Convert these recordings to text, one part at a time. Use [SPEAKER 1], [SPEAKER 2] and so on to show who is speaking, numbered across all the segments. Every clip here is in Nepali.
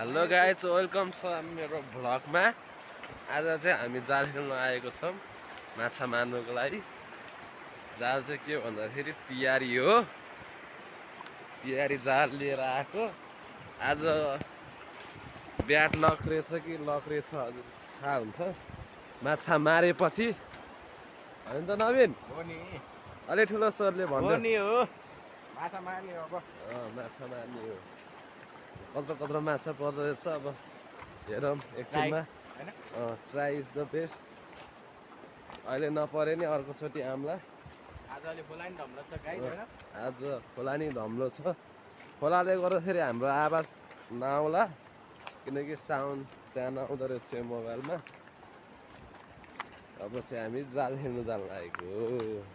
[SPEAKER 1] हेलो गाइज वेलकम छ मेरो भ्लगमा। आज चाहिँ हामी जाल खेल्न आएको छौँ माछा मार्नुको लागि। जाल चाहिँ के भन्दाखेरि पियारी हो, पियारी जाल लिएर आएको। आज ब्याट लक रहेछ कि लक रहेछ हजुर थाहा हुन्छ। माछा मारेपछि होइन त नवीन
[SPEAKER 2] हो नि,
[SPEAKER 1] अलि ठुलो स्वरले भन्नु
[SPEAKER 2] नि हो माछा मार्ने अब
[SPEAKER 1] माछा मार्ने हो। कत्रो कत्रो माछा पर्दो रहेछ अब हेरौँ एकछिनमा।
[SPEAKER 2] हैन
[SPEAKER 1] ट्राई इज द बेस्ट। अहिले नपरे नि अर्कोचोटि आम्ला।
[SPEAKER 2] आज अलि खोला नि धम्लो छ गाइस हैन।
[SPEAKER 1] आज खोला नि धम्लो छ, खोलाले गर्दाखेरि हाम्रो आवाज नआउला किनकि साउन्ड सानो आउँदो रहेछ यो मोबाइलमा। अब चाहिँ हामी जाल खेल्नु जान लागेको हो।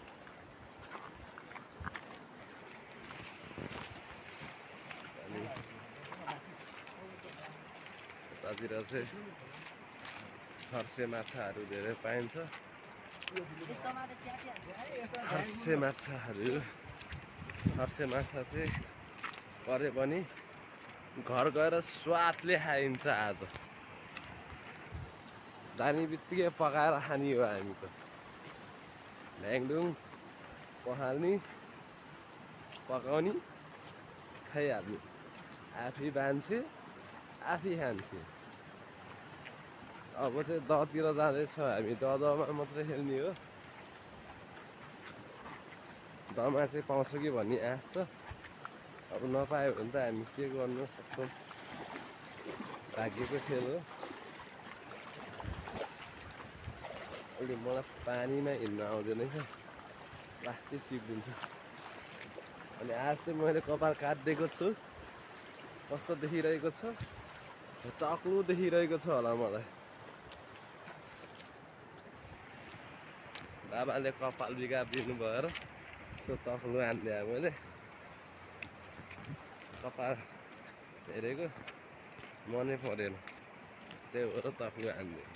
[SPEAKER 1] यतातिर चाहिँ फर्से माछाहरू धेरै पाइन्छ। फर्से माछा चाहिँ परे पनि घर गएर स्वादले खाइन्छ। आज जाने बित्तिकै पकाएर खाने हो हामी त। ल्याङडुङ पखाल्ने पकाउने खाइहाल्ने, आफै बान्छे आफै खान्छे। अब चाहिँ दहतिर जाँदैछ हामी, दहमा मात्रै खेल्ने हो। दहमा चाहिँ पाउँछ कि भन्ने आश छ। अब नपायो भने त हामी के गर्न सक्छौँ, भाग्यको खेल हो। अहिले मलाई पानीमा हिँड्न आउँदैन क्या, लास्टै चिप्लिन्छ। अनि आज चाहिँ मैले कपाल काटिदिएको छु, कस्तो देखिरहेको छ, टक्लु देखिरहेको छ होला मलाई। बाबाले कपाल बिगारिदिनु भएर यस्तो तक्लु हानिदिएँ मैले। कपाल हेरेको मनै परेन, त्यही भएर तक्लु हानिदिएँ।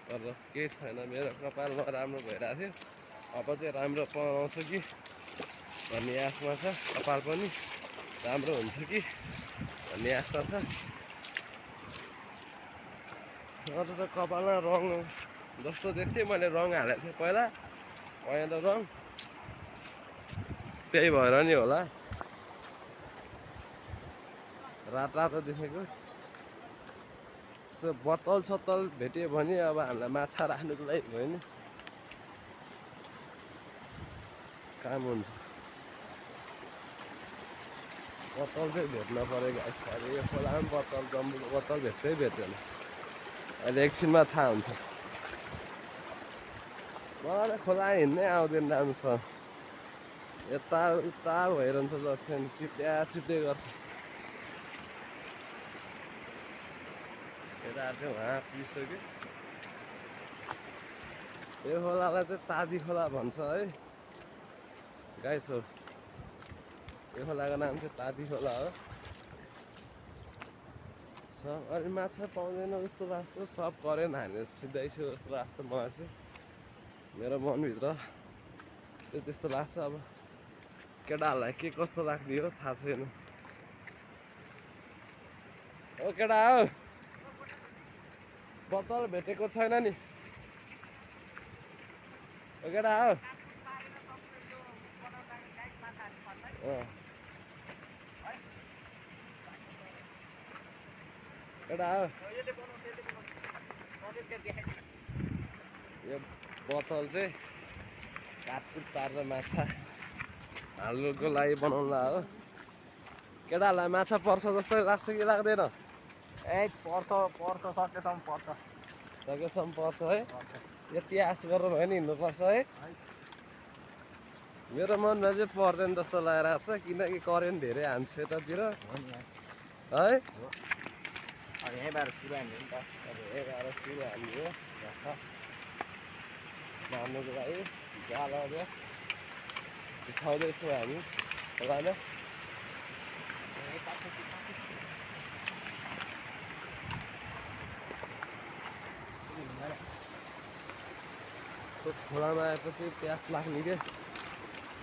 [SPEAKER 1] तर केही छैन, मेरो कपाल नराम्रो भइरहेको थियो, अब चाहिँ राम्रो बनाउँछ कि भन्ने आशमा छ। कपाल पनि राम्रो हुन्छ कि भन्ने आशा छ। अरू त कपालमा रङ जस्तो देख्थेँ, मैले रङ हालेको थिएँ पहिला पहेँलो रङ, त्यही भएर नि होला रातो रातो देखेको। यसो बोतल सत्तल भेट्यो भने अब हामीलाई माछा राख्नुको लागि भयो नि, काम हुन्छ। बोतल चाहिँ भेट्न पऱ्यो गाइस। अब यो खोलामा बोतल जम्बुको बोतल भेट्छ है भेट्दैन अहिले एकछिनमा थाहा हुन्छ। मलाई त खोला हिँड्नै आउँदैन राम्रोसँग, यता उता भइरहन्छ जति चिप्दै गर्छ। यता चाहिँ उहाँ पुगिसक्यो। यो खोलालाई चाहिँ तादी खोला भन्छ है गाइस हो। यो खोलाको नाम चाहिँ तादी खोला हो। अलि माछा पाउँदैन जस्तो लाग्छ, सब करेन्ट हानेर सिधै छु जस्तो लाग्छ मलाई चाहिँ। मेरो मनभित्र चाहिँ त्यस्तो लाग्छ। अब केटाहरूलाई के कस्तो लाग्ने हो थाहा छैन। ओ केटा हो, बोतल भेटेको छैन नि? ओ केटा हो, केटा हो, यो बोतल चाहिँ काटकुट पारेर माछा हाल्नुको लागि बनाउला हो। केटाहरूलाई माछा पर्छ जस्तो लाग्छ कि लाग्दैन?
[SPEAKER 2] पर्छ सकेसम्म पर्छ।
[SPEAKER 1] सकेसम्म पर्छ है, यति आश गरेर भयो नि हिँड्नुपर्छ है। मेरो मनमा चाहिँ पर्दैन जस्तो लागिरहेको छ, किनकि करेन्ट धेरै हान्छ यतातिर है।
[SPEAKER 2] यहीँबाट सुरु हान्यो नि त।
[SPEAKER 1] अब यहीँबाट सुरु हान्ने हो मार्नुको लागि। जालहरू उठाउँदैछौँ हामी खोलामा। खोलामा आएपछि प्यास लाग्ने के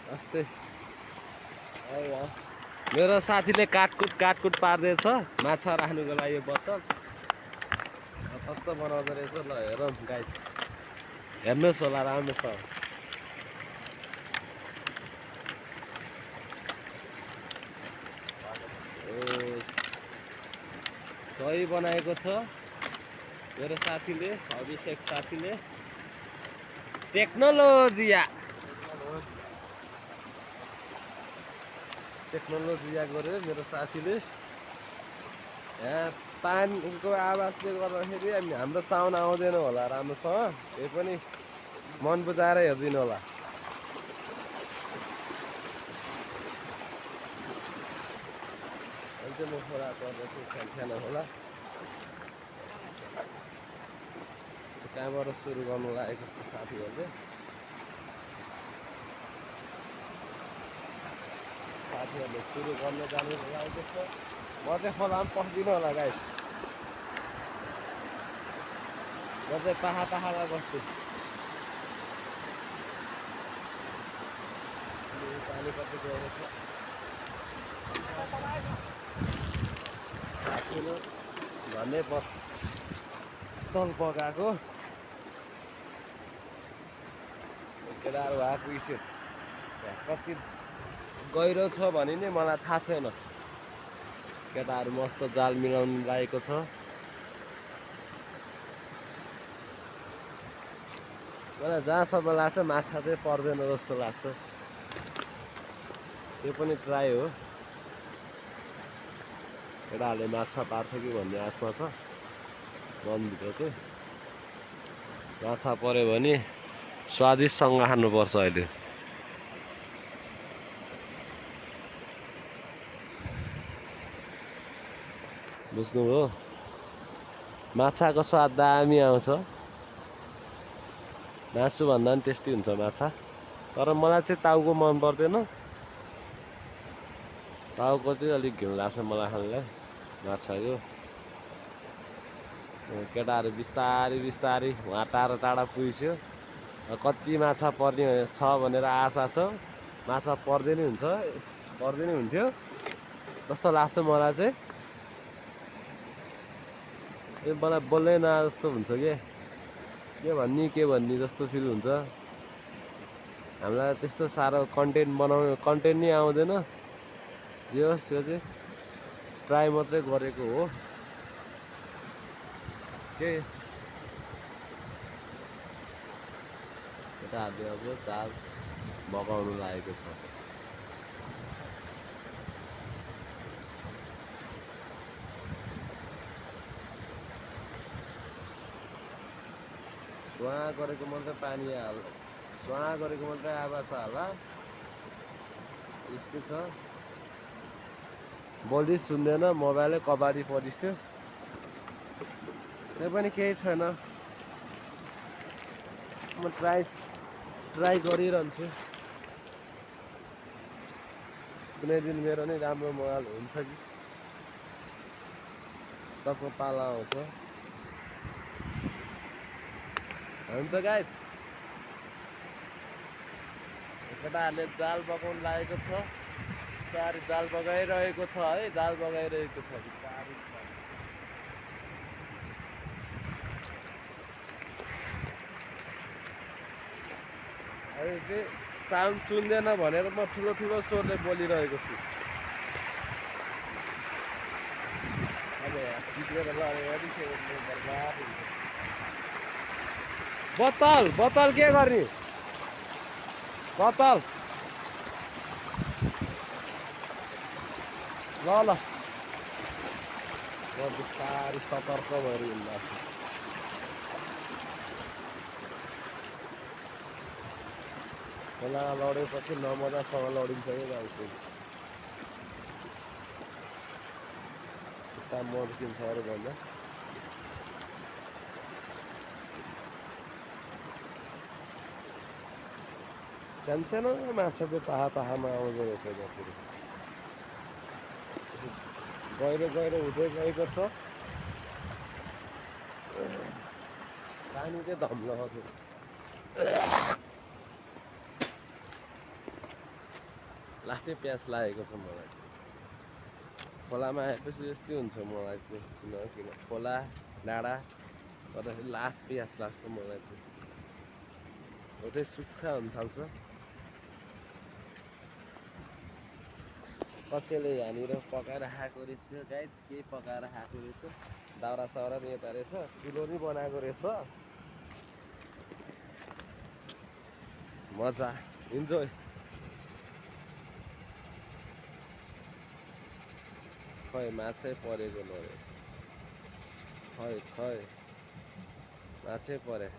[SPEAKER 1] जस्तै। मेरो साथीले काटकुट पार्दैछ माछा राख्नुको लागि यो बोतल कस्तो बनाउँदो रहेछ ल हेरौँ गाइस हेर्नुहोस् होला राम्रोसँग सही बनाएको छ मेरो साथीले अभिषेक साथीले टेक्नोलोजिया गर्यो मेरो साथीले यहाँ पानीको आवाजले गर्दाखेरि हाम्रो साउन्ड आउँदैन होला राम्रोसँग त्यही पनि मन बुझाएर हेरिदिनु होला अहिले म खोला पर्दैछु सानो होला कहाँबाट सुरु गर्नु लागेको छ साथीहरूले सुरु गर्न जानु लागेको छ म चाहिँ खोलामा पस्दिनँ होला गाइस म चाहिँ पाहाडमा बस्छु पानी कति गएको छ साथीले भन्ने तल पकाएको केटाहरू हात पुग्यो कति गहिरो छ भने नि मलाई थाहा छैन केटाहरू मस्त जाल मिलाउनु लागेको छ मलाई जहाँसम्म लाग्छ माछा चाहिँ पर्दैन जस्तो लाग्छ त्यो पनि ट्राई हो केटाहरूले माछा पार्छ कि भन्ने आशमा छ मनभित्र चाहिँ माछा पर्यो भने स्वादिष्टसँग खानुपर्छ अहिले बुझ्नुभयो माछाको स्वाद दामी आउँछ मासुभन्दा पनि टेस्टी हुन्छ माछा तर मलाई चाहिँ टाउको मन पर्दैन टाउको चाहिँ अलिक घिउ लाग्छ मलाई खानलाई माछाको केटाहरू बिस्तारै उहाँ टाढा पुगिसक्यो कति माछा पर्ने छ भनेर आशा छ माछा पर्दैन हुन्थ्यो जस्तो लाग्छ मलाई चाहिँ मलाई बोल्नै न जस्तो हुन्छ के भन्ने जस्तो फिल हुन्छ हामीलाई त्यस्तो साह्रो कन्टेन्ट नै आउँदैन यो चाहिँ ट्राई मात्रै गरेको हो के केटाहरूले अब चाल बगाउनु लागेको छ स्वाहा गरेको मात्रै पानी स्वाहा गरेको मात्रै आवाज छ होला यस्तो छ बोली सुन्दैन मोबाइलै कबाडी परिस्यो त्यो पनि केही छैन म ट्राई गरिरहन्छु कुनै दिन मेरो नै राम्रो मोबाइल हुन्छ कि सबको पाला आउँछ अन्त गाइस केटाहरूले जाल बगाउनु लागेको छ बिस्तारै जाल बगाइरहेको छ है जाल बगाइरहेको छ बिस्तारै अहिले चाहिँ साउन्ड सुन्दैन भनेर म ठुलो स्वरले बोलिरहेको छु अब चिप्लेर बर्बाद बोतल के गर्ने बोतल ल म बिस्तारै सतर्क भएर हिँड्छु खोला लडेपछि नमजासँग लडिन्छ कि गाउँछु खुट्टा मर्किन्छ अरू भन्दा सानो माछा चाहिँ पाहामा आउँदो रहेछ फेरि गहिरो हुँदै गएको छ पानी चाहिँ धम्लो लास्टै प्यास लागेको छ मलाई खोलामा आएपछि यस्तै हुन्छ मलाई चाहिँ किन खोला डाँडा गर्दाखेरि लास पियास लाग्छ मलाई चाहिँ एउटै सुक्खा हुन थाल्छ कसैले यहाँनिर पकाएर खाएको रहेछ गाइज के पकाएर खाएको रहेछ दाउरा साउरा नि यता रहेछ चुलो नि बनाएको रहेछ मजा इन्जोय खै माछै परेको नरहेछ खै माछै परे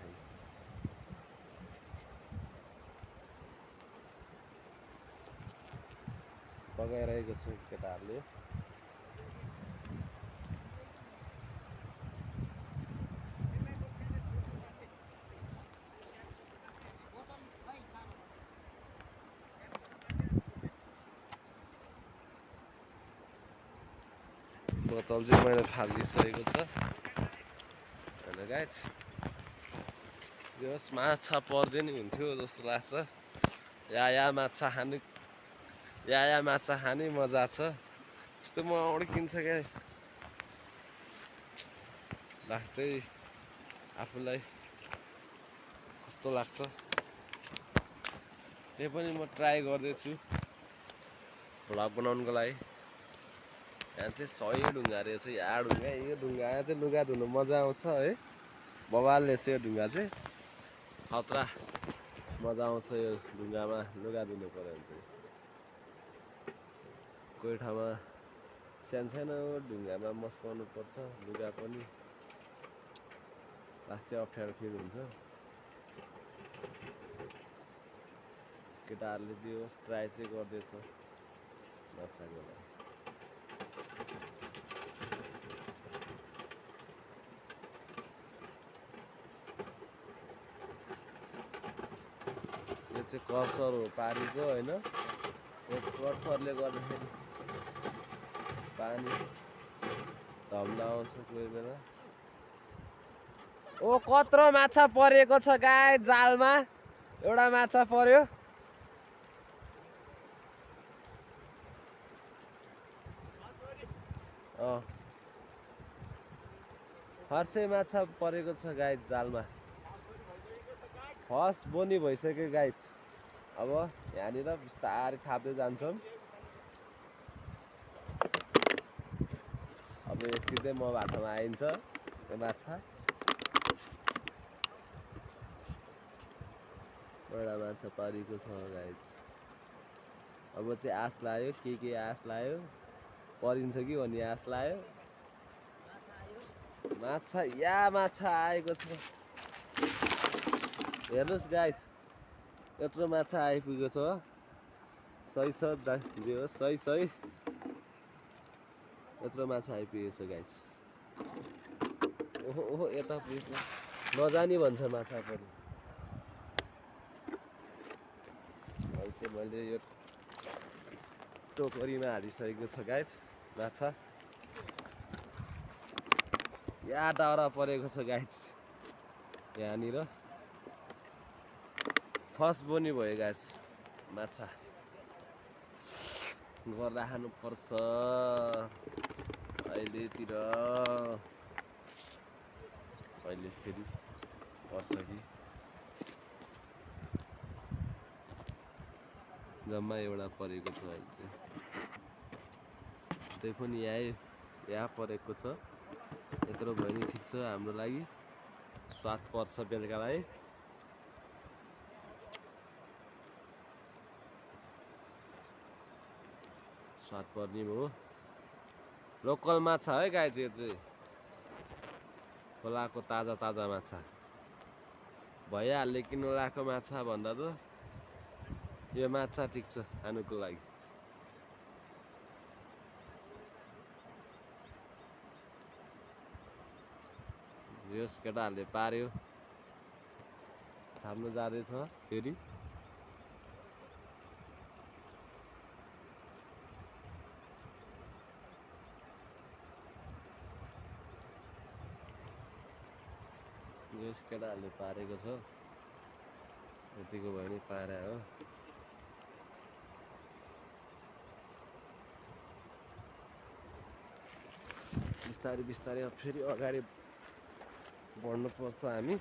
[SPEAKER 1] पकाइरहेको छु केटाहरूले बोतल चाहिँ मैले फालिसकेको छ होइन गाइस यो माछा पर्दैन हुन्थ्यो जस्तो लाग्छ या माछा खाने मजा छ यस्तो म अड्किन्छ क्या लाग्छ आफूलाई कस्तो लाग्छ त्यही पनि म ट्राई गर्दैछु भ्लग बनाउनुको लागि यहाँ चाहिँ 100 ढुङ्गा रहेछ यहाँ ढुङ्गा यो ढुङ्गा चाहिँ लुगा धुनु मजा आउँछ है बबालले चाहिँ यो ढुङ्गा चाहिँ खतरा मजा आउँछ यो ढुङ्गामा लुगा धुनु पर्यो भने चाहिँ कोही ठाउँमा सानो ढुङ्गामा मस्काउनु पर्छ लुगा पनि लास्टै अप्ठ्यारो फिल हुन्छ केटाहरूले जे होस् ट्राई चाहिँ गर्दैछ माछाको लागि यो चाहिँ कर्सर हो पानीको होइन यो कर्सरले गर्दाखेरि पानी धम्ला आउँछ कोही बेला ओ कत्रो माछा परेको छ गाई जालमा एउटा माछा पर्यो फर्सै माछा परेको छ गाई जालमा फर्स्ट बोनी भइसक्यो गाई अब यहाँनिर बिस्तारै थाप्दै जान्छौँ अब यो सिधै म बाटोमा आइन्छ त्यो माछा एउटा माछा परेको छ गाई अब चाहिँ आश लाग्यो के आश लाग्यो परिन्छ कि भन्ने आश लाग्यो माछा आएको छ हेर्नुहोस् गाइस यत्रो माछा आइपुगेको छ सही छ जे होस् सही यत्रो माछा आइपुगेको छ गाइस ओहो यता पुग्छ नजानी भन्छ माछा पनि चाहिँ मैले यो टोकरीमा हालिसकेको छ गाइस माछा यहाँ दाउरा परेको छ गाइस यहाँनिर फर्स्ट बोनी भयो गाइस माछा गर्दा खानुपर्छ अहिलेतिर अहिले फेरि पर्छ कि जम्मा एउटा परेको छ अहिले त्यही पनि यहाँ परेको छ यत्रो भयो नि ठिक छ हाम्रो लागि स्वाद पर्छ बेलुकालाई स्वाद पर्ने हो लोकल माछा है गाई यो चाहिँ खोलाको ताजा माछा भइहाल्यो किन लाएको माछा भन्दा त यो माछा ठिक छ खानुको लागि यस केटाहरूले पार्यो थाप्नु जाँदैछ फेरि यस केटाहरूले पारेको छ यतिको भयो नि पारा हो बिस्तारै बिस्तारै अब फेरि अगाडि बढ्नुपर्छ हामी।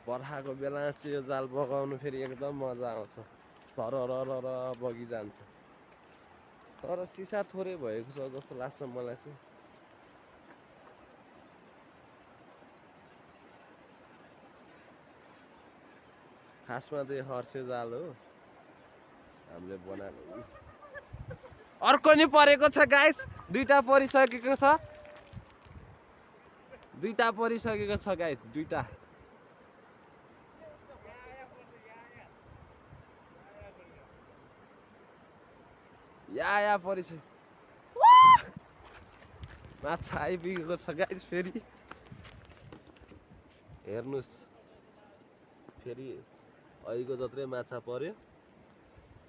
[SPEAKER 1] बर्खाको बेला चाहिँ यो जाल बगाउनु फेरि एकदम मजा आउँछ, सरररर बगिजान्छ। तर सिसा थोरै भएको छ जस्तो लाग्छ मलाई चाहिँ। खासमा त यो हर्से जाल हो हामीले बनाएको। अर्को नि परेको छ गाइस, दुईटा परिसकेको छ, दुईटा परिसकेको छ गाइस, दुईटा। या परिसक्यो, माछा आइपुगेको छ गाइस फेरि। हेर्नुहोस् फेरि अहिलेको जत्रै माछा पर्यो,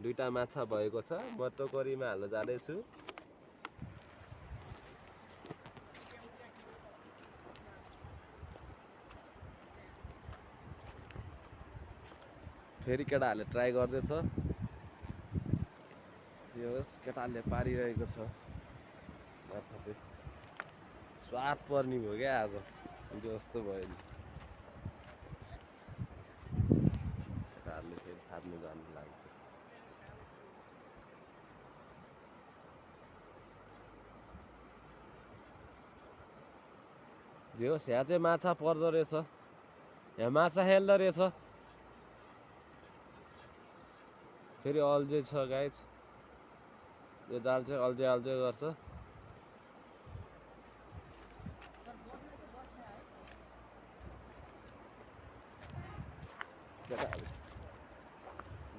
[SPEAKER 1] दुईटा माछा भएको छ। म टोकरीमा हाल्न जाँदैछु। फेरि केटाहरूले ट्राई गर्दैछ। यो केटाहरूले पारिरहेको छ माछा चाहिँ। स्वाद पर्ने भयो क्या आज, जस्तो भयो नि। केटाहरूले फेरि थाप्नु जानु लाग्छ। जे होस् यहाँ चाहिँ माछा पर्दो रहेछ, यहाँ माछा खेल्दो रहेछ। फेरि अल्झै छ गाइस, यो जाल चाहिँ अल्झै अल्झै गर्छ। केटाहरू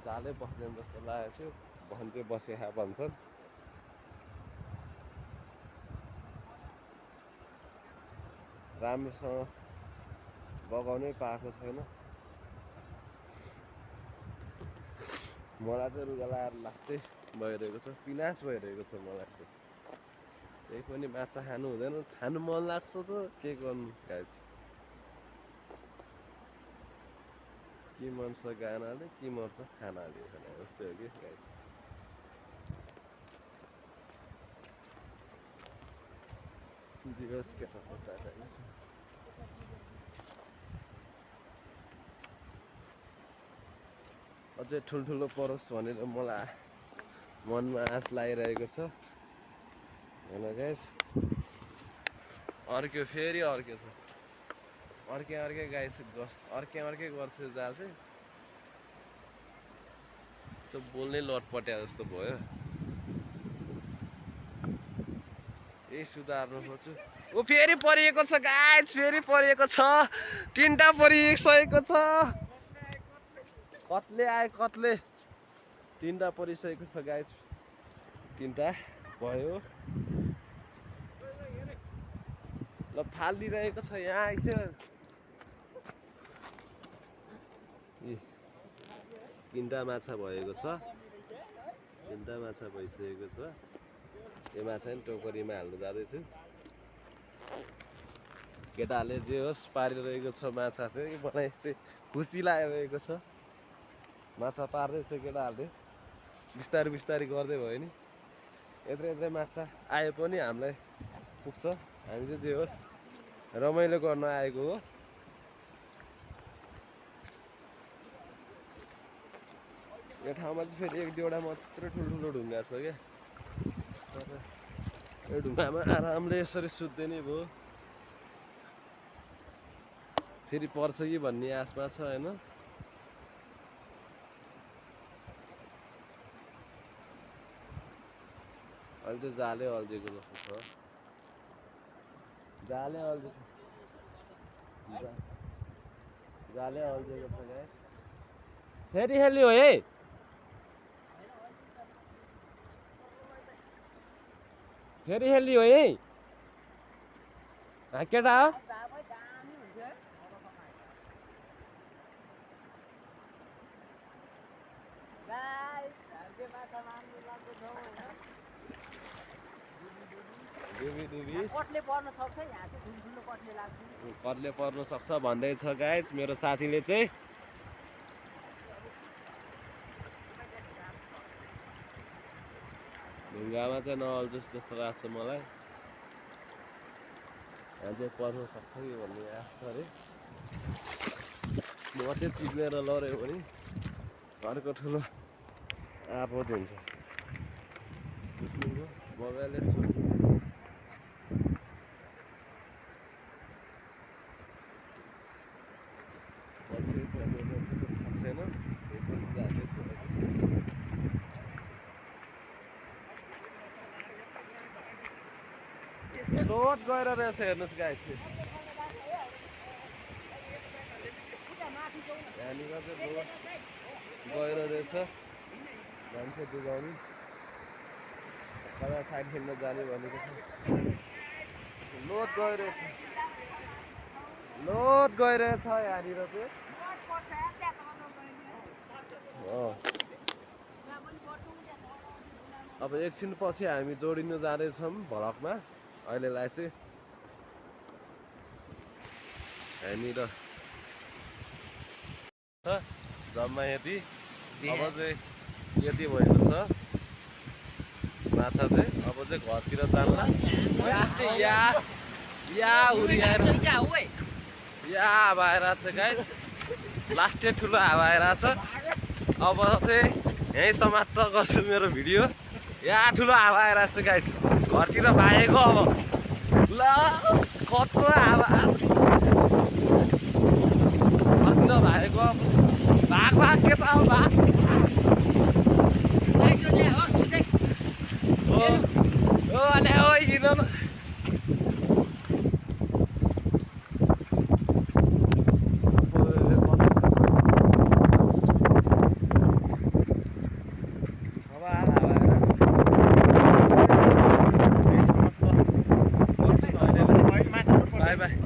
[SPEAKER 1] जालै बस्दैन जस्तो लागेको थियो, भन्छ बसेखा भन्छन्। राम्रोसँग बगाउनै पाएको छैन। मलाई चाहिँ रुगा लगाएर लास्टै भइरहेको छ, पिनास भइरहेको छ मलाई चाहिँ। त्यही पनि माछा खानु हुँदैन, खानु मन लाग्छ त के गर्नु गाइस। के मर्छ गानाले, के मर्छ खानाले, जस्तै हो कि गाइस। दिवस केटा पकाइरहेको छ। अझै ठुल्ठुलो परोस् भनेर मलाई मनमा आश लागिरहेको छ। होइन गाइस, अर्क्यो फेरि अर्क्यो छ, अर्कै गाइस, अर्कै गर्छ जाल चाहिँ। त्यो बोल्नै लटपट्या जस्तो भयो। यही सुधार्नु खोज्छु। ओ फेरि परिएको छ गाइस, फेरि परिएको छ, तीनटा परिसकेको छ। कत्ले आयो, कत्ले तीनटा परिसकेको छ गाइस, तीनटा भयो। ल फालिरहेको छ यहाँ आइस। तीनटा माछा भएको छ, तीनटा माछा भइसकेको छ। यो माछा नि टोकरीमा हाल्नु जाँदैछु। केटाहरूले जे होस् पारिरहेको छ माछा चाहिँ, बनाइ चाहिँ खुसी लागिरहेको छ। माछा पार्दैछ केटाहरूले, बिस्तारै बिस्तारै गर्दै भयो नि। यत्रै माछा आए पनि हामीलाई पुग्छ। हामी चाहिँ जे होस् रमाइलो गर्न आएको हो। यो ठाउँमा चाहिँ फेरि एक दुईवटा मात्रै ठुल्ठुलो ढुङ्गा छ क्या। यो ढुङ्गामा आरामले यसरी सुत्दै नै भयो। फेरि पर्छ कि भन्ने आशमा छ होइन। अहिले चाहिँ जालै अल्झेको जस्तो छ, जालै अल्झेको, जालै अल्झेको छ गाइस। फेरि हेल्यो है, फेरि हेल्यो है केटा। कत्ले पर्न सक्छ भन्दैछ गाइस मेरो साथीले चाहिँ। ढुङ्गामा चाहिँ नअल्झोस् जस्तो लाग्छ मलाई। यहाँ चाहिँ पर्न सक्छ कि भन्ने आश गरेँ। म चाहिँ चिप्लेर लड्यो भने घरको ठुलो आपद हुन्छ। बुझ्नुभयो? बगाले छैन लोड गएर रहेछ हेर्नुहोस् गाइस। यहाँनिर चाहिँ लोड गएर रहेछ मान्छे डुबाउने कता साइड खेल्न जाने भनेको छ। लोड गइरहेछ यहाँनिर चाहिँ। अब एकछिन पछि हामी जोडिनु जाँदैछौँ भ्लगमा। अहिलेलाई चाहिँ यहाँनिर जम्मा यति। अब चाहिँ यति भएको छ माछा चाहिँ। अब चाहिँ घरतिर जान्ला। या उरिएर या हावा आइरहेको छ गाइस। लास्टै ठुलो हावा आइरहेको छ। अब चाहिँ यहीँ समाप्त गर्छु मेरो भिडियो। यहाँ ठुलो हावा आइरहेको छ गाइस। घरतिर भागेको अब ल कत्रो हावा घरतिर भागेको अब भाग के त अब भाग। हिँड न। Bye bye.